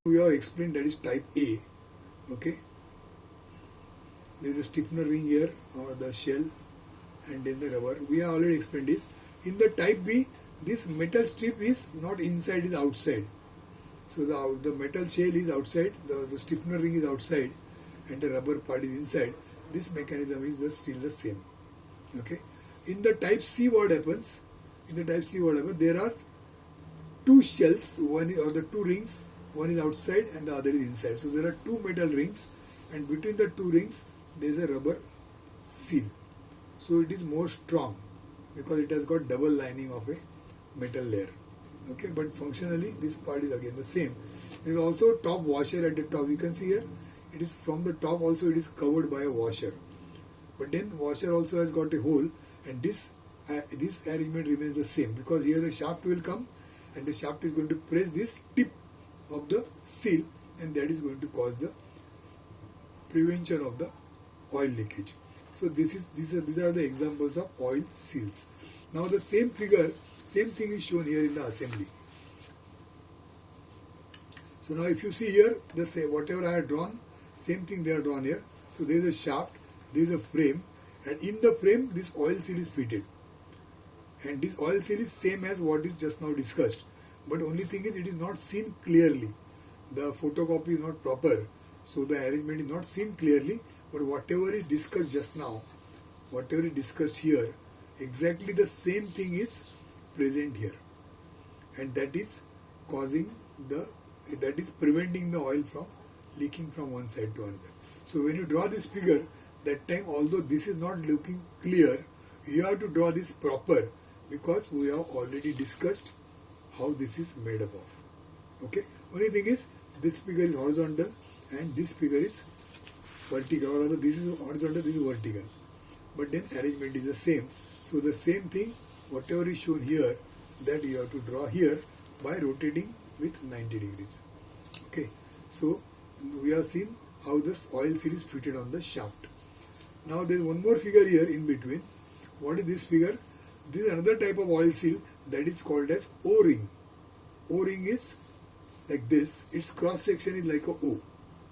We have explained that is type A. Okay, there is a stiffener ring here or the shell, and then the rubber. We have already explained this. In the type B, this metal strip is not inside, is outside. So the metal shell is outside, the stiffener ring is outside, and the rubber part is inside. This mechanism is still the same. Okay. In the type C, what happens? In the type C, what happens? There are two shells, or the two rings. One is outside and the other is inside. So there are two metal rings, and between the two rings there is a rubber seal. So it is more strong because it has got double lining of a metal layer. Okay, but functionally this part is again the same. There is also top washer at the top. You can see here, it is from the top also it is covered by a washer. But then washer also has got a hole, and this arrangement remains the same because here the shaft will come, and the shaft is going to press this tip of the seal, and that is going to cause the prevention of the oil leakage. So these are the examples of oil seals. Now the same figure, same thing is shown here in the assembly. So now if you see here, whatever I have drawn, same thing they are drawn here. So there is a shaft, there is a frame, and in the frame this oil seal is fitted. And this oil seal is same as what is just now discussed. But only thing is, it is not seen clearly. The photocopy is not proper, so the arrangement is not seen clearly. But whatever is discussed just now, whatever is discussed here, exactly the same thing is present here, and that is preventing the oil from leaking from one side to another. So when you draw this figure, that time, although this is not looking clear, you have to draw this proper because we have already discussed how this is made up of. Okay, only thing is this figure is horizontal and this figure is vertical, or rather this is horizontal, this is vertical, but then arrangement is the same. So the same thing, whatever is shown here, that you have to draw here by rotating with 90 degrees. Okay, so we have seen how this oil seal is fitted on the shaft. Now there is one more figure here in between. What is this figure? This is another type of oil seal that is called as O-ring. O-ring is like this. Its cross section is like a O.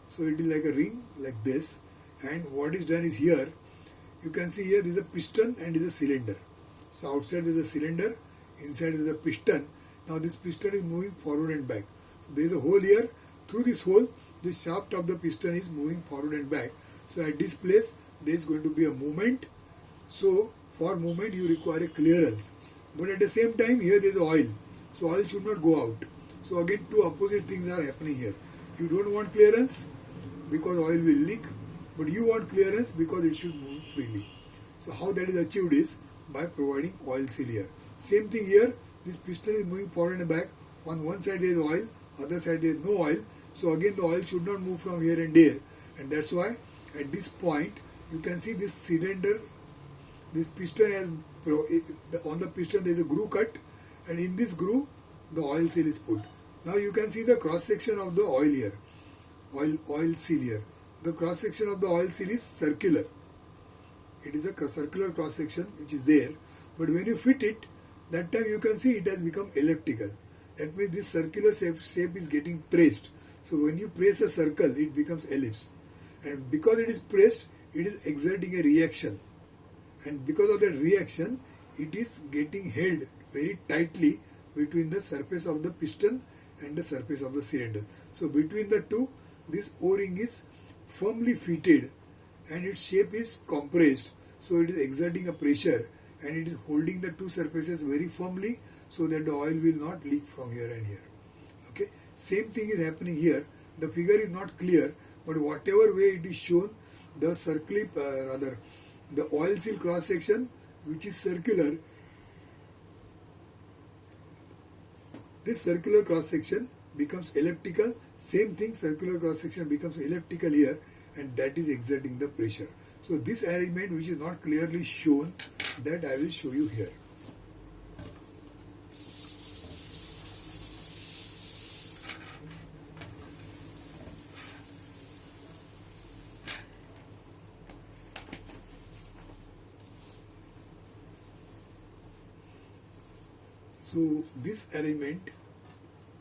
So it is like a ring like this. And what is done is here, you can see here there is a piston and there is a cylinder. So outside there is a cylinder, inside there is a piston. Now this piston is moving forward and back. So there is a hole here. Through this hole, the shaft of the piston is moving forward and back. So at this place, there is going to be a movement. So for movement you require a clearance, but at the same time here there is oil, so oil should not go out. So again two opposite things are happening here. You don't want clearance because oil will leak, but you want clearance because it should move freely. So how that is achieved is by providing oil seal here. Same thing here, this piston is moving forward and back. On one side there is oil, other side there is no oil. So again the oil should not move from here and there, and that's why at this point you can see this cylinder. This piston has, on the piston there is a groove cut, and in this groove the oil seal is put. Now you can see the cross section of the oil here, oil seal here. The cross section of the oil seal is circular. It is a circular cross section which is there, but when you fit it, that time you can see it has become elliptical. That means this circular shape is getting pressed. So when you press a circle, it becomes ellipse, and because it is pressed, it is exerting a reaction. And because of that reaction, it is getting held very tightly between the surface of the piston and the surface of the cylinder. So between the two, this O-ring is firmly fitted and its shape is compressed. So it is exerting a pressure and it is holding the two surfaces very firmly so that the oil will not leak from here and here. Okay, same thing is happening here. The figure is not clear, but whatever way it is shown, the the oil seal cross section, which is circular, this circular cross section becomes elliptical. Same thing, circular cross section becomes elliptical here, and that is exerting the pressure. So this arrangement which is not clearly shown, that I will show you here. So this arrangement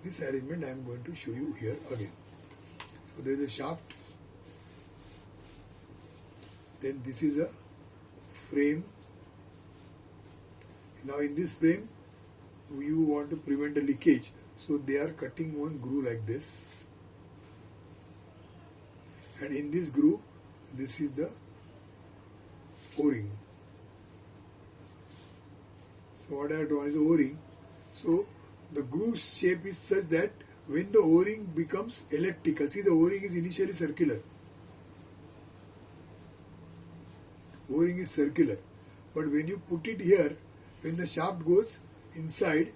this arrangement I am going to show you here again. So there is a shaft, then this is a frame. Now in this frame you want to prevent a leakage, so they are cutting one groove like this, and in this groove this is the O-ring. So what I have drawn is the O-ring. So the groove shape is such that when the O-ring becomes elliptical, see the O-ring is initially circular. O-ring is circular, but when you put it here, when the shaft goes inside,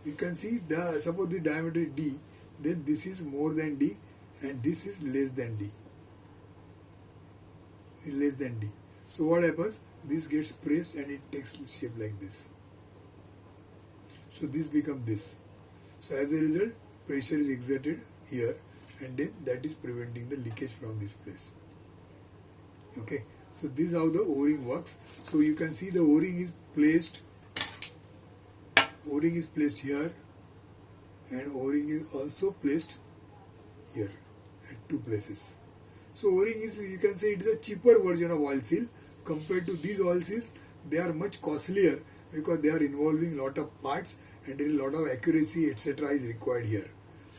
you can see the, suppose the diameter is D, then this is more than D and this is less than D. Is less than D. So what happens? This gets pressed and it takes shape like this. So this becomes this. So as a result, pressure is exerted here, and then that is preventing the leakage from this place. Okay. So this is how the O-ring works. So you can see the O-ring is placed here, and O-ring is also placed here at two places. So O-ring is, you can say it is a cheaper version of oil seal compared to these oil seals. They are much costlier because they are involving lot of parts and there is a lot of accuracy etc. is required here.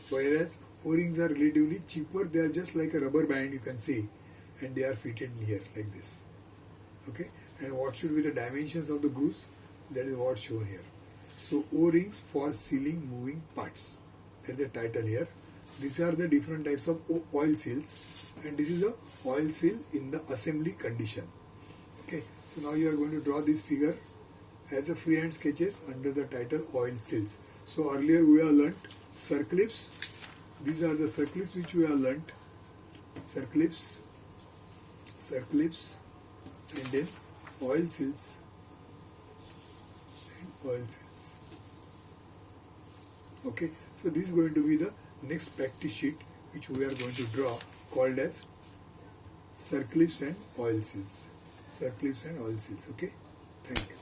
Whereas O-rings are relatively cheaper. They are just like a rubber band, you can say, and they are fitted here like this. Okay, and what should be the dimensions of the grooves? That is what shown here. So O-rings for sealing moving parts. That is the title here. These are the different types of oil seals, and this is the oil seal in the assembly condition. Okay, so now you are going to draw this figure as a freehand sketches under the title oil seals. So earlier we have learnt circlips. These are the circlips which we have learnt. Circlips, and then oil seals and oil seals. Okay, so this is going to be the next practice sheet which we are going to draw, called as circlips and oil seals. Circlips and oil seals. Okay, thank you.